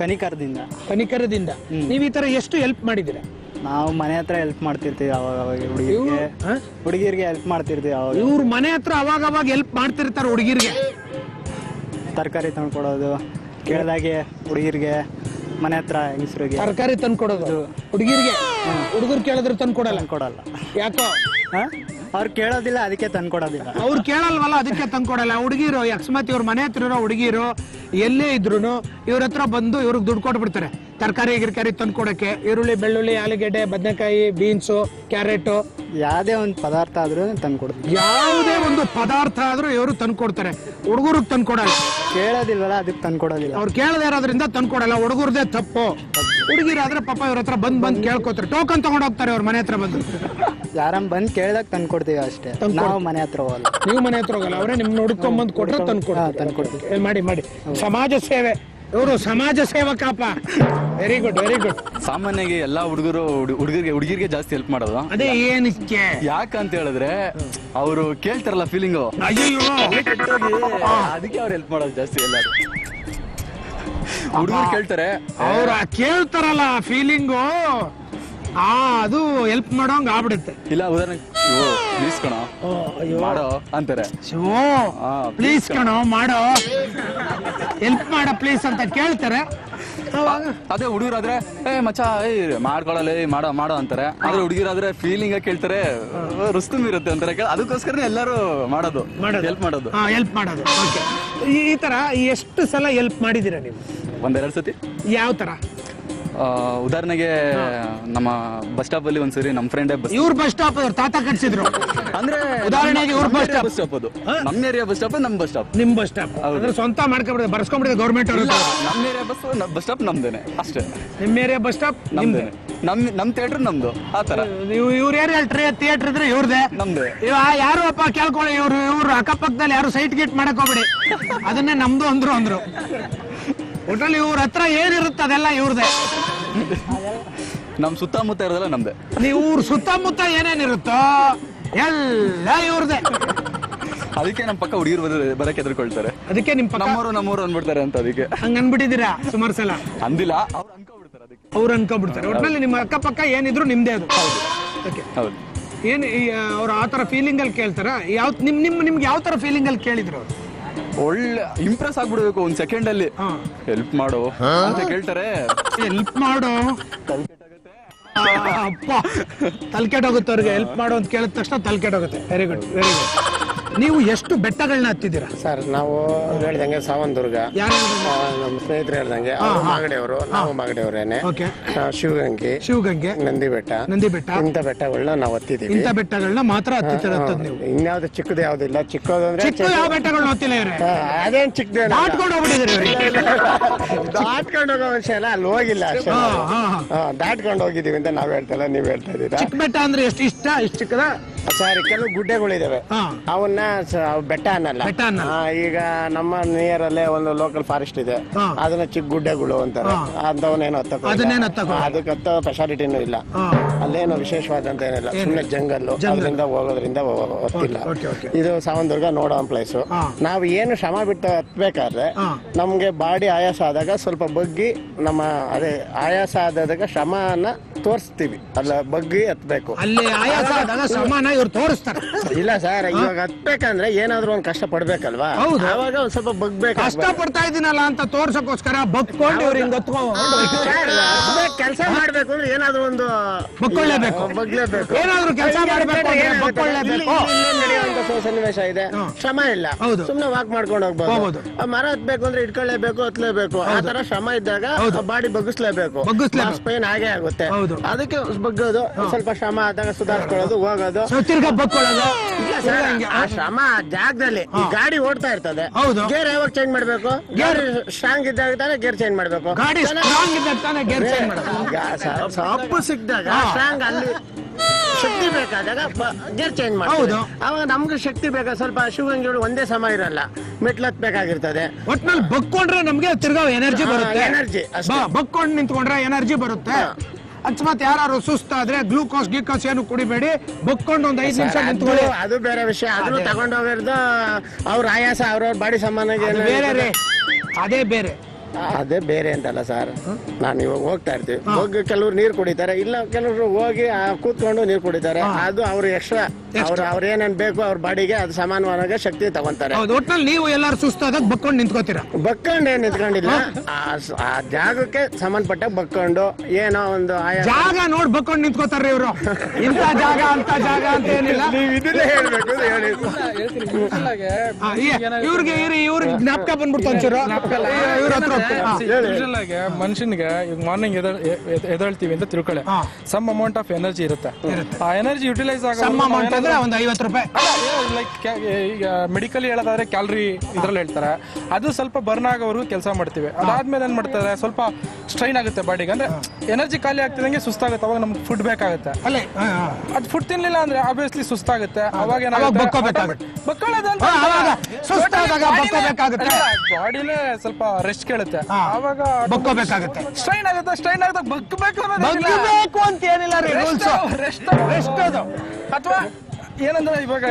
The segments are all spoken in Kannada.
ಕನಿಕರದಿಂದ. ಕನಿಕರದಿಂದ ನೀವ್ ಈ ತರ ಎಷ್ಟು ಹೆಲ್ಪ್ ಮಾಡಿದಿರ? ನಾವು ಮನೆ ಹತ್ರ ಹೆಲ್ಪ್ ಮಾಡ್ತಿರ್ತೀವಿ ಅವಾಗ ಹುಡುಗಿರ್ಗೆ ಹೆಲ್ಪ್ ಮಾಡ್ತಿರ್ತೀವಿ. ಇವ್ರ ಮನೆ ಹತ್ರ ಅವಾಗ ಹೆಲ್ಪ್ ಮಾಡ್ತಿರ್ತಾರ ಹುಡುಗಿರ್ಗೆ. ತರಕಾರಿ ತಂದ್ಕೊಡೋದು, ಕೇಳ್ದಾಗೆ ಹುಡುಗಿರ್ಗೆ, ಮನೆ ಹತ್ರ ಹೆಂಗಸ್ರಿಗೆ ತರಕಾರಿ ತಂದ್ಕೊಡೋದು ಹುಡುಗಿರ್ಗೆ. ಹುಡುಗರು ಕೇಳಿದ್ರೆ ತಂದ್ಕೊಡಲ್ಲ? ಕೊಡಲ್ಲ. ಯಾಕೋ? ಅವ್ರು ಕೇಳೋದಿಲ್ಲ, ಅದಕ್ಕೆ ತಂದ್ಕೊಡೋದಿಲ್ಲ. ಅವ್ರು ಕೇಳಲ್ವಲ್ಲ, ಅದಕ್ಕೆ ತಂದ್ಕೊಡಲ್ಲ. ಹುಡುಗಿರು ಅಕಸ್ಮಾತ್ ಇವ್ರ ಮನೆ ಹತ್ರ ಇರೋ ಹುಡುಗಿರು ಎಲ್ಲೇ ಇದ್ರು ಇವ್ರ ಹತ್ರ ಬಂದು ಇವ್ರಿಗೆ ದುಡ್ಡು ಕೊಟ್ಬಿಡ್ತಾರೆ ತರಕಾರಿ ಗಿರ್ಕಾರಿ ತಂದ್ಕೊಡಕ್ಕೆ. ಈರುಳ್ಳಿ, ಬೆಳ್ಳುಳ್ಳಿ, ಆಲೂಗೆಡ್ಡೆ, ಬದನೆಕಾಯಿ, ಬೀನ್ಸು, ಕ್ಯಾರೆಟ್, ಯಾವುದೇ ಒಂದು ಪದಾರ್ಥ ಆದ್ರೂ ತಂದ್ಕೊಡ್ತೀವಿ. ಯಾವುದೇ ಒಂದು ಪದಾರ್ಥ ಆದ್ರೂ ಇವರು ತಂದ್ಕೊಡ್ತಾರೆ. ಹುಡುಗರಿಗೆ ತಂದ್ಕೊಡಲ್ಲ. ಕೇಳೋದಿಲ್ವಲ್ಲ, ಅದಕ್ಕೆ ತಂದ್ಕೊಡೋದಿಲ್ಲ. ಅವ್ರು ಕೇಳದೇ ಇರೋದ್ರಿಂದ ತಂದ್ಕೊಡಲ್ಲ. ಹುಡುಗರದೇ ತಪ್ಪು. ಹುಡುಗಿರಾದ್ರೆ ಪಾಪ ಇವ್ರ ಹತ್ರ ಬಂದ್ ಕೇಳ್ಕೊತಾರೆ. ಟೋಕನ್ ತಗೊಂಡ್ ಹೋಗ್ತಾರೆ ಅವ್ರ ಮನೆ ಹತ್ರ ಬಂದು. ಯಾರನ್ನ ಬಂದ್ ಕೇಳ್ದಾಗ ತಂದ್ಕೊಡ್ತೀವಿ ಅಷ್ಟೇ. ನಾವು ಮನೆ ಹತ್ರ ಹೋಗಲ್ಲ. ನೀವು ಮನೆ ಹತ್ರ ಹೋಗಲ್ಲ, ಅವರೇ ನಿಮ್ ನೋಡ್ಕೊಂಡ್ ಬಂದ್ ಕೊಟ್ರೆ ತಂದ್ಕೊಡ್ತೀವಿ. ಮಾಡಿ ಸಮಾಜ ಸೇವೆ. ಇವರು ಸಮಾಜ ಸೇವಕಪ್ಪ. Very good, very good. ಸಾಮಾನ್ಯವಾಗಿ ಎಲ್ಲಾ ಹುಡುಗಿರಿಗೆ ಜಾಸ್ತಿ ಹೆಲ್ಪ್ ಮಾಡೋದು. ಅದೇ ಏನಕ್ಕೆ ಯಾಕಂತ ಹೇಳಿದ್ರೆ ಅವರು ಕೇಳ್ತಾರಲ್ಲ ಫೀಲಿಂಗು, ಅಯ್ಯೋ ಅದಕ್ಕೆ ಅವ್ರು ಹೆಲ್ಪ್ ಮಾಡೋದು ಜಾಸ್ತಿ. ಎಲ್ಲಾರು ಹುಡುಗರು ಕೇಳ್ತಾರೆ, ಅವ್ರ ಕೇಳ್ತಾರಲ್ಲ ಫೀಲಿಂಗು, ಅದು ಹೆಲ್ಪ್ ಮಾಡೋಂಗ್ ಆಗ್ಬಿಡುತ್ತೆ. ಇಲ್ಲ ಉದಾಹರಣೆ ಪ್ಲೀಸ್ ಕಣೋ ಮಾಡೋ ಅಂತಾರೆ. ಪ್ಲೀಸ್ ಕಣೋ ಮಾಡೋ, ಹೆಲ್ಪ್ ಮಾಡ ಪ್ಲೀಸ್ ಅಂತ ಕೇಳ್ತಾರೆ. ಅದೇ ಹುಡುಗರಾದ್ರೆ ಮಚ್ಚ ಮಾಡ್ಕೊಳಲ್ಲ ಮಾಡೋ ಮಾಡೋ ಅಂತಾರೆ. ಆದ್ರೆ ಹುಡುಗಿರಾದ್ರೆ ಫೀಲಿಂಗ್ ಕೇಳ್ತಾರೆ, ರುಸ್ತುಮ್ ಇರುತ್ತೆ ಅಂತಾರೆ. ಅದಕ್ಕೋಸ್ಕರ ಎಲ್ಲರೂ ಮಾಡೋದು, ಹೆಲ್ಪ್ ಮಾಡೋದು. ಈ ತರ ಎಷ್ಟು ಸಲ ಹೆಲ್ಪ್ ಮಾಡಿದೀರಾ ನೀವು? ಒಂದೆರಡು ಸತಿ. ಯಾವ ತರ? ಉದಾಹರಣೆಗೆ ನಮ್ಮ ಬಸ್ ಸ್ಟಾಪ್ ಅಲ್ಲಿ ಒಂದ್ಸರಿ ನಮ್ಮ ಫ್ರೆಂಡ್ ಇವ್ರ ಬಸ್ ಸ್ಟಾಪ್ ಅವ್ರ ತಾತ ಕಟ್ಸಿದ್ರು ಅಂದ್ರೆ ಉದಾಹರಣೆಗೆ ಇವ್ರ ಬಸ್ ಸ್ಟಾಪ್ ಅದು ನಮ್ಮ ಏರಿಯಾ ಬಸ್ ಸ್ಟಾಪ್, ನಮ್ ಬಸ್ ಸ್ಟಾಪ್, ನಿಮ್ ಬಸ್ ಸ್ಟಾಪ್ ಅಂದ್ರೆ ಸ್ವಂತ ಮಾಡ್ಕೊಂಡ್ಬಿಡಿದೆ, ಬರ್ಸ್ಕೊಂಡ್ಬಿಡಿದೆ ಗೌರ್ಮೆಂಟ್ ಅವರು. ನಮ್ಮ ಏರಿಯಾ ಬಸ್ ಸ್ಟಾಪ್ ನಮ್ದೇನೆ ಅಷ್ಟೇ. ನಿಮ್ ಏರಿಯಾ ಬಸ್ ಸ್ಟಾಪ್ ನಮ್ದೇನೆ, ನಮ್ ಥಿಯೇಟರ್ ನಮ್ದು. ಆತರ ಇವ್ರ ಏರಿಯಾ ಥಿಯೇಟರ್ ಇದ್ರೆ ಇವ್ರದೇ, ನಮ್ದೇ. ಯಾರು ಅಪ್ಪ ಕೇಳ್ಕೊಳ್ಳಿ, ಇವ್ರು ಅಕ್ಕಪಕ್ಕದಲ್ಲಿ ಯಾರು ಸೈಟ್ ಗೇಟ್ ಮಾಡಕ್ ಹೋಗ್ಬಿಡಿ, ಅದನ್ನೇ ನಮ್ದು ಅಂದ್ರು. ಒಟ್ಟಲ್ಲಿ ಇವ್ರ ಹತ್ರ ಏನಿರುತ್ತೆ ಅದೆಲ್ಲ ಇವ್ರದೇ. ನಮ್ ಸುತ್ತಮುತ್ತ ಇರೋದೆಲ್ಲ ನಮ್ದೆ. ನೀವು ಊರ್ ಸುತ್ತಮುತ್ತ ಏನೇನಿರುತ್ತೋ ಎಲ್ಲ ಇವ್ರದೇ. ಅದಕ್ಕೆ ನಮ್ ಪಕ್ಕ ಹುಡುಗಿರು ಬರಕ್ಕೆ ಎದುರ್ಕೊಳ್ತಾರೆ. ಅದಕ್ಕೆ ನಿಮ್ ನಮ್ಮೂರು ಅಂದ್ಬಿಡ್ತಾರೆ ಅಂತ. ಅದಕ್ಕೆ ಹಂಗ ಅನ್ಬಿಟ್ಟಿದ್ದೀರಾ ಸುಮಾರು ಸಲ? ಅಂದಿಲ್ಲ, ಅವ್ರು ಅನ್ಕೋಬಿಡ್ತಾರೆ. ಅದಕ್ಕೆ ಅವ್ರು ಅನ್ಕೋಬಿಡ್ತಾರೆ. ಒಟ್ಟಿನಲ್ಲಿ ನಿಮ್ಮ ಅಕ್ಕಪಕ್ಕ ಏನಿದ್ರು ನಿಮ್ದೇ ಅದು. ಹೌದು. ಏನ್ ಅವ್ರು ಆತರ ಫೀಲಿಂಗ್ ಅಲ್ಲಿ ಕೇಳ್ತಾರ? ನಿಮ್ಗೆ ಯಾವ ತರ ಫೀಲಿಂಗ್ ಅಲ್ಲಿ ಕೇಳಿದ್ರು? ಒಳ್ಳೆ ಇಂಪ್ರೆಸ್ ಆಗ್ಬಿಡ್ಬೇಕು ಒಂದ್ ಸೆಕೆಂಡ್ ಅಲ್ಲಿ. ಹೆಲ್ಪ್ ಮಾಡು ಅಂತ ಕೇಳ್ತಾರೆ. ಹೆಲ್ಪ್ ಮಾಡು, ಅಪ್ಪ ತಲ್ಕೆಟ್ಟೋಗುತ್ತೆ ಅವ್ರಿಗೆ. ಹೆಲ್ಪ್ ಮಾಡು ಅಂತ ಕೇಳಿದ ತಕ್ಷಣ ತಲ್ಕೆಟ್ಟೋಗುತ್ತೆ. Very good, very good. ನೀವು ಎಷ್ಟು ಬೆಟ್ಟಗಳನ್ನ ಹತ್ತಿದ್ದೀರಾ ಸರ್? ನಾವು ಹೇಳ್ದಂಗೆ ಸಾವಂದುರ್ಗ, ನಮ್ಮ ಸ್ನೇಹಿತರು ಹೇಳ್ದಂಗೆ ಮಾಗಡಿಯವರು, ನಾವು ಮಾಗಡಿಯವರೇನೆ. ಶಿವಗಂಗೆ, ನಂದಿ ಬೆಟ್ಟ, ಇಂಥ ಬೆಟ್ಟಗಳನ್ನ ನಾವು ಹತ್ತಿದೀವಿ. ಇಂಥ ಬೆಟ್ಟಗಳನ್ನ ಮಾತ್ರ ಹತ್ತಿರೋದು ನೀವು? ಇನ್ಯಾವ್ದು ಚಿಕ್ಕದು ಯಾವ್ದಿಲ್ಲ. ಚಿಕ್ಕದಂದ್ರೆ ಯಾವ ಬೆಟ್ಟಗಳನ್ನ ಹತ್ತಿಲ್ಲ ಇವ್ರೆ? ಅದೇನ್ ಚಿಕ್ಕದೇ, ದಾಟ್ಕೊಂಡು ಹೋಗ್ಬಿಟ್ಟಿದ್ದೀರಿ. ದಾಟ್ಕೊಂಡು ಹೋಗೋ ವಿಷಯ ಅಲ್ಲ, ಅಲ್ಲಿ ಹೋಗಿಲ್ಲ ಅಷ್ಟೇ. ದಾಟ್ಕೊಂಡು ಹೋಗಿದೀವಿ ಅಂತ ನಾವ್ ಹೇಳ್ತಲ್ಲ, ನೀವ್ ಹೇಳ್ತಾ ಇದೀರಾ. ಚಿಕ್ಕ ಬೆಟ್ಟ ಅಂದ್ರೆ ಎಷ್ಟು ಚಿಕ್ಕದ ಸರ್? ಕೆಲವು ಗುಡ್ಡೆಗಳಿದಾವೆ, ಅವನ್ನ ಬೆಟ್ಟ ಅನ್ನಲ್ಲ. ಈಗ ನಮ್ಮ ನಿಯರ್ ಅಲ್ಲೇ ಒಂದು ಲೋಕಲ್ ಫಾರೆಸ್ಟ್ ಇದೆ, ಅದನ್ನ ಚಿಕ್ಕ ಗುಡ್ಡೆಗಳು ಅಂತಾರೆ. ಅಂತವನ್ನೇನು ಅದಕ್ಕೆ ಹತ್ತೋ ಸ್ಪೆಷಾಲಿಟಿನೂ ಇಲ್ಲ. ಅಲ್ಲೇನು ವಿಶೇಷವಾದಂತ ಏನಿಲ್ಲ, ಸುಮ್ಮನೆ ಜಂಗಲ್ಲು. ಅದರಿಂದ ಹೋಗೋದ್ರಿಂದ ಹೊತ್ತಿಲ್ಲ. ಇದು ಸಾವಂದುರ್ಗ ನೋಡೋ ಪ್ಲೇಸ್. ನಾವು ಏನು ಶ್ರಮ ಬಿಟ್ಟು ಹತ್ಬೇಕಾದ್ರೆ ನಮ್ಗೆ ಬಾಡಿ ಆಯಾಸ ಆದಾಗ ಸ್ವಲ್ಪ ಬಗ್ಗಿ, ನಮ್ಮ ಅದೇ ಆಯಾಸ ಆದಾಗ ಶ್ರಮನ ತೋರಿಸ್ತೀವಿ, ಅಲ್ಲ ಬಗ್ಗಿ ಹತ್ಬೇಕು. ಅಲ್ಲಿ ಆಯಾಸ ಆದಾಗ ಶ್ರಮನ ಇವ್ರು ತೋರಿಸ್ತಾರೆ. ಇಲ್ಲ ಸರ್, ಇವಾಗ ಹತ್ಬೇಕಂದ್ರೆ ಏನಾದ್ರು ಒಂದ್ ಕಷ್ಟ ಪಡ್ಬೇಕಲ್ವಾ? ಅವಾಗ ಒಂದ್ ಸ್ವಲ್ಪ ಬಗ್ಬೇಕು. ಕಷ್ಟ ಪಡ್ತಾ ಇದೀನಲ್ಲ ಅಂತ ತೋರ್ಸಕ್ಕೋಸ್ಕರ ಬಗ್ಕೊಂಡು ಇವ್ರು ಹಿಂಗ್ ಕೆಲಸ ಮಾಡ್ಬೇಕು ಅಂದ್ರೆ ಏನಾದ್ರು ಒಂದು ಬಗ್ಕೊಳ್ಳೇಬೇಕು. ಏನಾದ್ರು ಕೆಲಸ ಮಾಡ್ಬೇಕು ನಡೆಯುವಂತ ಸನ್ನಿವೇಶ ಇದೆ, ಶ್ರಮ ಇಲ್ಲ, ಸುಮ್ನೆ ವಾಕ್ ಮಾಡ್ಕೊಂಡು ಹೋಗ್ಬೋದು. ಮರ ಹತ್ಬೇಕು ಅಂದ್ರೆ ಇಟ್ಕೊಳ್ಳೇಬೇಕು, ಹತ್ಲೇಬೇಕು. ಆ ತರ ಶ್ರಮ ಇದ್ದಾಗ ಬಾಡಿ ಬಗ್ಗಿಸ್ಲೇಬೇಕು. ಪೇನ್ ಹಾಗೆ ಆಗುತ್ತೆ. ಅದಕ್ಕೆ ಬಗ್ಗೋದು, ಸ್ವಲ್ಪ ಶ್ರಮ ಆದಾಗ ಸುಧಾರಿಸ್ಕೊಳ್ಳೋದು, ಹೋಗೋದು, ಆ ಶ್ರಮ ಜಾಗದಲ್ಲಿ. ಈ ಗಾಡಿ ಓಡ್ತಾ ಇರ್ತದೆ, ಗೇರ್ ಯಾವಾಗ ಚೇಂಜ್ ಮಾಡ್ಬೇಕು? ಗೇರ್ ಸ್ಟ್ರಾಂಗ್ ಇದ್ದಾಗ ತಾನೇ ಗೇರ್ ಚೇಂಜ್ ಮಾಡ್ಬೇಕು. ಅಪ್ಪು ಸಿಕ್ಕಿದಾಗ ಸ್ಟ್ರಾಂಗ್, ಅಲ್ಲಿ ಶಕ್ತಿ ಬೇಕಾದಾಗ ಗೇರ್ ಚೇಂಜ್ ಮಾಡ್ಬೋದು. ಅವಾಗ ನಮ್ಗೆ ಶಕ್ತಿ ಬೇಕಾ? ಸ್ವಲ್ಪ ಶಿವಗಂಗೆಗಳು ಒಂದೇ ಸಮ ಇರಲ್ಲ, ಮೆಟ್ಲತ್ ಬೇಕಾಗಿರ್ತದೆ. ಒಟ್ನಲ್ಲಿ ಬಕ್ಕೊಂಡ್ರೆ ನಮ್ಗೆ ತಿರ್ಗಾ ಎನರ್ಜಿ ಬರುತ್ತೆ. ಎನರ್ಜಿ ಬಕ್ಕೊಂಡ್ ನಿಂತ್ಕೊಂಡ್ರೆ ಎನರ್ಜಿ ಬರುತ್ತೆ. ಅಕಸ್ಮಾತ್ ಯಾರು ಸುಸ್ತಾದ್ರೆ ಗ್ಲೂಕೋಸ್ ಗೀಕೋಸ್ ಏನು ಕುಡಿಬೇಡಿ, ಬಕ್ಕೊಂಡು ಒಂದ್ 5 ನಿಮಿಷ ನಿಂತ್ಕೊಳ್ಳಿ. ಅದು ಬೇರೆ ವಿಷಯ. ಅದನ್ನು ತಗೊಂಡೋಗಿರೋದು ಅವ್ರ ಆಯಾಸ, ಅವ್ರವ್ರ ಬಾಡಿ ಸಂಬಂಧ ಬೇರೆ ರೀ, ಅದೇ ಬೇರೆ. ಅದೇ ಬೇರೆ ಅಂತಲ್ಲ ಸರ್, ನಾನು ಇವಾಗ ಹೋಗ್ತಾ ಇರ್ತೀವಿ, ಹೋಗಿ ಕೆಲವ್ರು ನೀರು ಕುಡಿತಾರೆ, ಇಲ್ಲ ಕೆಲವರು ಹೋಗಿ ಕೂತ್ಕೊಂಡು ನೀರು ಕುಡಿತಾರೆ. ಅದು ಅವ್ರು ಎಕ್ಸ್ಟ್ರಾ ಅವ್ರ ಏನೇನ್ ಬೇಕು ಅವ್ರ ಬಾಡಿಗೆ ಅದು ಸಮಾನವಾದ ಶಕ್ತಿ ತಗೊಂತಾರೆ. ಒಟ್ನಲ್ಲಿ ನೀವು ಎಲ್ಲಾರು ಸುಸ್ತಾದಾಗ ಬಕ್ಕೊಂಡು ನಿಂತ್ಕೋತೀರಾ? ಬಕ್ಕೊಂಡು ಏನ್ ನಿಂತ್ಕೊಂಡಿಲ್ಲ, ಆ ಜಾಗಕ್ಕೆ ಸಂಬಂಧಪಟ್ಟ ಬಕ್ಕೊಂಡು ಏನೋ ಒಂದು ಜಾಗ ನೋಡ್ ಬಕ್ಕೊಂಡು ನಿಂತ್ಕೋತಾರ್ರಿ ಇವ್ರು. ಇಂಥ ಜಾಗ ಅಂತ ಜಾಗ ಅಂತ ಏನಿಲ್ಲ, ನೀವು ಇದನ್ನೇ ಹೇಳ್ಬೇಕು ಹೇಳಿ. ಇವ್ರಿಗೆ ಜ್ಞಾಪಕ ಬಂದ್ಬಿಡ್ತು ಒಂಚೂರು ಇವ್ರ ಹತ್ರ. ಮನುಷ್ಯನಿಗೆ ಈಗ ಮಾರ್ನಿಂಗ್ ಎದ್ದೇಳ್ತೀವಿ ಅಂತ ತಿಳ್ಕೊಳ್ಳಿ, ಸಮ್ ಅಮೌಂಟ್ ಆಫ್ ಎನರ್ಜಿ ಇರುತ್ತೆ. ಆ ಎನರ್ಜಿ ಯುಟಿಲೈಸ್ ಅಮೌಂಟ್ ಅಂದ್ರೆ ಒಂದು 50 ರೂಪಾಯಿ. ಲೈಕ್ ಈಗ ಮೆಡಿಕಲ್ ಹೇಳೋದಾದ್ರೆ ಕ್ಯಾಲರಿ ಇದ್ರಲ್ಲಿ ಹೇಳ್ತಾರೆ, ಅದು ಸ್ವಲ್ಪ ಬರ್ನ್ ಆಗೋವರೆಗೂ ಕೆಲಸ ಮಾಡ್ತೀವಿ. ಅದಾದ್ಮೇಲೆ ಏನ್ ಮಾಡ್ತಾರೆ, ಸ್ವಲ್ಪ ಸ್ಟ್ರೈನ್ ಆಗುತ್ತೆ ಬಾಡಿಗೆ, ಅಂದ್ರೆ ಎನರ್ಜಿ ಖಾಲಿ ಆಗ್ತಿದಂಗೆ ಸುಸ್ತಾಗುತ್ತೆ. ಅವಾಗ ನಮ್ಗೆ ಫುಡ್ ಬೇಕಾಗುತ್ತೆ. ಅದು ಫುಡ್ ತಿನ್ಲಿಲ್ಲ ಅಂದ್ರೆ ಆಬ್ವಿಯಸ್ಲಿ ಸುಸ್ತಾಗುತ್ತೆ. ಅವಾಗ ಬಾಡಿನೇ ಸ್ವಲ್ಪ ರೆಸ್ಟ್ ಕೇಳುತ್ತೆ, ಅವಾಗ ಬಕ್ಕೋಬೇಕಾಗುತ್ತೆ. ಸ್ಟ್ರೈನ್ ಆಗುತ್ತೆ. ಸ್ಟ್ರೈನ್ ಆಗುತ್ತೆ, ಬಗ್ಬೇಕು ಅಂತ ಏನಿಲ್ಲ ರೀ, ರೆಸ್ಟ್ ಅದು. ಅಥವಾ ಏನಂದ್ರೆ ಇವಾಗ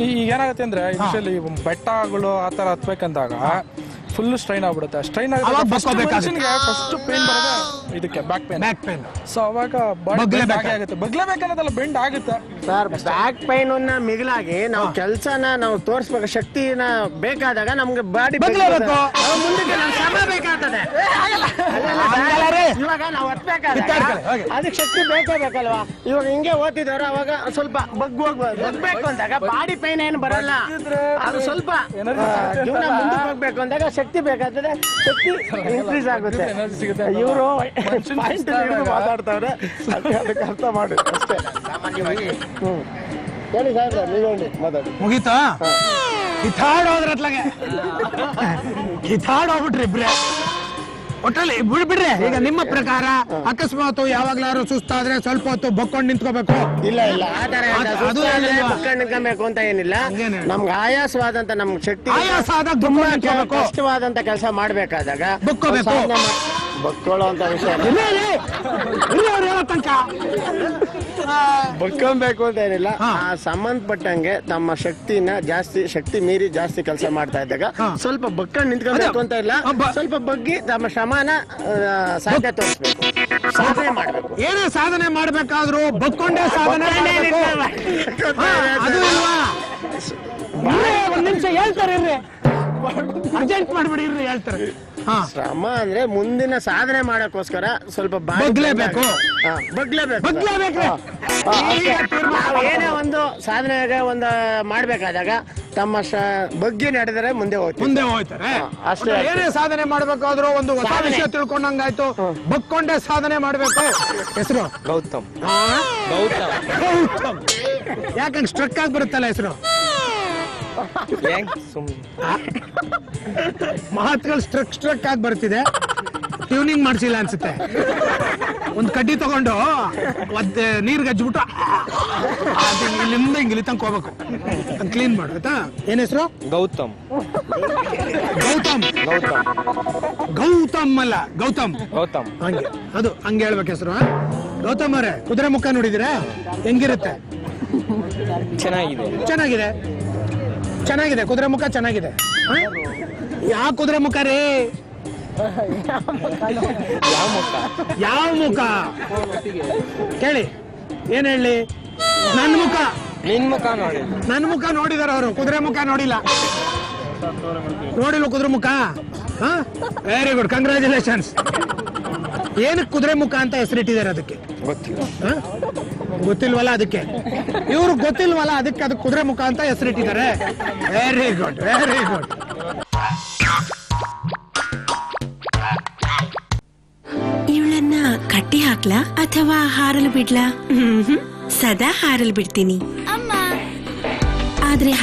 ಈಗ ಏನಾಗುತ್ತೆ ಅಂದ್ರೆ ಯೂಶಲಿ ಬೆಟ್ಟಗಳು ಆತರ ಹತ್ಬೇಕಂದಾಗ ಫುಲ್ ಸ್ಟ್ರೈನ್ ಆಗ್ಬಿಡುತ್ತೆ. ಸ್ಟ್ರೈನ್ ಆಗುತ್ತೆ, ಫಸ್ಟ್ ಪೇನ್ ಬರೋದು ಇದಕ್ಕೆ ಬ್ಯಾಕ್ ಪೇನ್. ಸೊ ಅವಾಗ ಆಗುತ್ತೆ, ಬಗ್ಲೇಬೇಕನ್ನೋದಲ್ಲ, ಬೆಂಡ್ ಆಗುತ್ತೆ ಸರ್. ಬ್ಯಾಕ್ ಪೈನ್ ಮಿಗಿಲಾಗಿ ನಾವು ಕೆಲಸನ ನಾವು ತೋರಿಸ್ಬೇಕು, ಶಕ್ತಿನ ಬೇಕಾದಾಗ ನಮ್ಗೆ ಬಾಡಿ ಮುಂದಕ್ಕೆ ಶ್ರಮ ಬೇಕಾಗ್ತದೆ. ಇವಾಗ ನಾವು ಅದಕ್ಕೆ ಶಕ್ತಿ ಬೇಕಲ್ವಾ? ಇವಾಗ ಹಿಂಗೆ ಓದ್ತಿದವ್ರು ಅವಾಗ ಸ್ವಲ್ಪ ಬಗ್ಬೇಕು ಅಂದಾಗ ಬಾಡಿ ಪೈನ್ ಏನು ಬರಲ್ಲ, ಅದು ಸ್ವಲ್ಪ ಜೀವನ ಮುಂದಕ್ಕೆ ಹೋಗ್ಬೇಕು ಅಂದಾಗ ಶಕ್ತಿ ಬೇಕಾಗ್ತದೆ, ಶಕ್ತಿ ಇನ್ಕ್ರೀಸ್ ಆಗುತ್ತೆ. ಇವರು ಮಾತಾಡ್ತಾವ್ರೆ, ಅದಕ್ಕೆ ಅರ್ಥ ಮಾಡಿ ಅಷ್ಟೇ. ಹೇಳಿ ಸರ್, ನೀವೇಳಿ ಮಾತಾಡಿ. ಮುಗೀತಾ? ಕಿತಾಡೋದ್ರತ್ಲಾಗೆ ಕಿತಾಡೋಗ್ಬಿಟ್ರಿ ಇಬ್ರೆ. ಒಟ್ಟಲ್ಲಿ ಬಿಡ್ಬಿಡ್ರಿ. ಈಗ ನಿಮ್ಮ ಪ್ರಕಾರ ಅಕಸ್ಮಾತ್ ಯಾವಾಗ್ಲಾರು ಸುಸ್ತಾದ್ರೆ ಸ್ವಲ್ಪ ಹೊತ್ತು ಬಕ್ಕೊಂಡು ನಿಂತ್ಕೋಬೇಕು? ಇಲ್ಲ ನಿಂತ್ಕೋಬೇಕು ಅಂತ ಏನಿಲ್ಲ. ನಮ್ಗೆ ಆಯಾಸವಾದಂತ ನಮ್ಗೆ ಶಕ್ತಿ ಕಷ್ಟವಾದಂತ ಕೆಲಸ ಮಾಡ್ಬೇಕಾದಾಗ ಬಕ್ಕೋಬೇಕು. ಬಕ್ಕೊಳ್ಳೋ ಅಂತ ವಿಷಯ ಬಕ್ಕೊಬೇಕು ಅಂತ ಏನಿಲ್ಲ. ಆ ಸಂಬಂಧಪಟ್ಟಂಗೆ ತಮ್ಮ ಶಕ್ತಿನ ಶಕ್ತಿ ಮೀರಿ ಜಾಸ್ತಿ ಕೆಲಸ ಮಾಡ್ತಾ ಇದ್ದಾಗ ಸ್ವಲ್ಪ ಬಕ್ಕೊಂಡು ನಿಂತ್ಕೋಬೇಕು ಅಂತ ಇಲ್ಲ, ಸ್ವಲ್ಪ ಬಗ್ಗಿ ತಮ್ಮ ಶ್ರಮನ ಸಾಧ್ಯ ತೋರಿಸ್ಬೇಕು, ಸಾಧನೆ ಮಾಡ್ಬೇಕು. ಏನೇ ಸಾಧನೆ ಮಾಡ್ಬೇಕಾದ್ರೂ ಬಕ್ಕೊಂಡೇ ಸಾಧನೆ ಅದು ಇಲ್ವಾ? ಒಂದ್ ನಿಮಿಷ ಹೇಳ್ತಾರೆ ಇರ್ರಿ, ಅರ್ಜೆಂಟ್ ಮಾಡ್ಬಿಡಿ ಇರ್ರಿ, ಹೇಳ್ತಾರೆ. ಶ್ರಮ ಅಂದ್ರೆ ಮುಂದಿನ ಸಾಧನೆ ಮಾಡಕ್ಕೋಸ್ಕರ ಸ್ವಲ್ಪ ಬಗ್ಲೇಬೇಕು. ಏನೇ ಒಂದು ಸಾಧನೆಗೆ ಒಂದು ಮಾಡ್ಬೇಕಾದಾಗ ತಮ್ಮ ಬಗ್ಗೆ ನಡೆದರೆ ಮುಂದೆ ಹೋಗ್ತಾರೆ ಅಷ್ಟೇ. ಏನೇ ಸಾಧನೆ ಮಾಡ್ಬೇಕಾದ್ರೂ ಒಂದು ಹೊಸ ವಿಷಯ ತಿಳ್ಕೊಂಡಂಗಾಯ್ತು, ಬಕ್ಕೊಂಡೇ ಸಾಧನೆ ಮಾಡ್ಬೇಕು. ಹೆಸರು ಗೌತಮ್. ಯಾಕಂದ್ರೆ ಸ್ಟ್ರಕ್ ಆಗಿ ಬರುತ್ತಲ್ಲ ಹೆಸರು? ಮಾತುಗಳು ಸ್ಟ್ರಕ್ ಆಗಿ ಬರ್ತಿದೆ, ಟ್ಯೂನಿಂಗ್ ಮಾಡ್ಸಿಲ್ಲ ಅನ್ಸುತ್ತೆ. ಒಂದ್ ಕಡ್ಡಿ ತಗೊಂಡು ನೀರ್ಗೆ ಹಚ್ಬಿಟ್ಟು ಇಲ್ಲಿಂದ ಇಲ್ಲಿ ತನಕ ಹೋಗ್ಬೇಕು, ಕ್ಲೀನ್ ಮಾಡು ಆಯ್ತಾ. ಏನ್ ಹೆಸರು? ಗೌತಮ್. ಗೌತಮ್ ಅಲ್ಲ, ಗೌತಮ್. ಹಂಗೆ ಅದು ಹಂಗೆ ಹೇಳ್ಬೇಕು ಹೆಸರು. ಗೌತಮ್ ಅವರೇ, ಕುದುರೆ ಮುಖ ನೋಡಿದಿರಾ? ಹೆಂಗಿರುತ್ತೆ? ಚೆನ್ನಾಗಿದೆ ಕುದುರೆ ಮುಖ, ಚೆನ್ನಾಗಿದೆ. ಯಾವ ಕುದುರೆ ಮುಖ ರೀ? ಯಾವ ಮುಖ ಕೇಳಿ, ಏನ್ ಹೇಳಿ? ನನ್ನ ಮುಖ ನೋಡಿದಾರ ಅವರು, ಕುದುರೆ ಮುಖ ನೋಡಿಲ್ಲ. ಕುದುರೆ ಮುಖ? Very good, congratulations. ಏನಕ್ಕೆ ಕುದುರೆ ಮುಖ ಅಂತ ಹೆಸರಿಟ್ಟಿದ್ದಾರೆ ಅದಕ್ಕೆ? ಗೊತ್ತಿಲ್ವಲ್ಲ ಅದಕ್ಕೆ, ಇವ್ರು ಗೊತ್ತಿಲ್ವಲ್ಲ ಅದಕ್ಕೆ ಕುದುರೆ ಮುಖ ಅಂತ ಹೆಸರಿಟ್ಟಿದ್ದಾರೆ. Very good. ಇವಳನ್ನ ಕಟ್ಟಿ ಹಾಕ್ಲಾ ಅಥವಾ ಹಾರಲು ಬಿಡ್ಲಾ? ಸದಾ ಹಾರಲು ಬಿಡ್ತೀನಿ, ಆದ್ರೆ